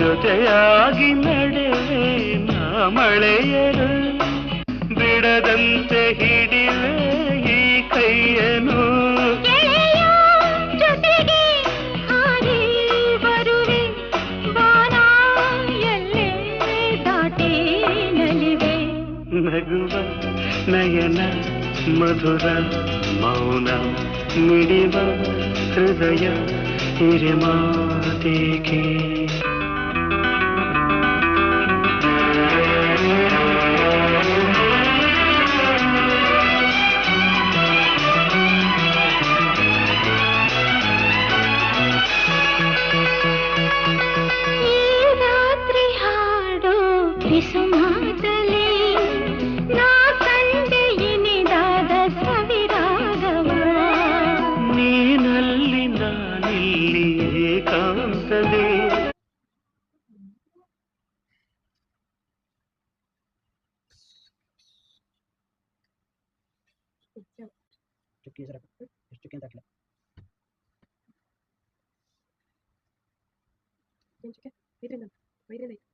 ಜೊತೆಯಾಗಿ ನಡೆವೆ ನಾ ಮಳೆಯರು ಬಿಡದಂತೆ ಹಿಡಿವೆ ಈ ಕೈಯನು ಜೊತೆಗೆ ಹಾರಿ ಬರುವೆ ಬಾನ ಎಲ್ಲೇ ದಾಟಿ ನಲಿವೆ ನಗುವ ನಯನ ಮಧುರ ಮೌನ ಮಿಡಿವ ಹೃದಯ ಹಿರಿಮಾತೇಕೆ ಸುಮಾತಲೆ ನಾ ಕಂಡೆ ಇನಿದಾದ ಸವಿರಾಗವ ನೀನಲ್ಲಿ ನಾನಿಲ್ಲಿ ಏಕಾಂತವೇ ಎಷ್ಟು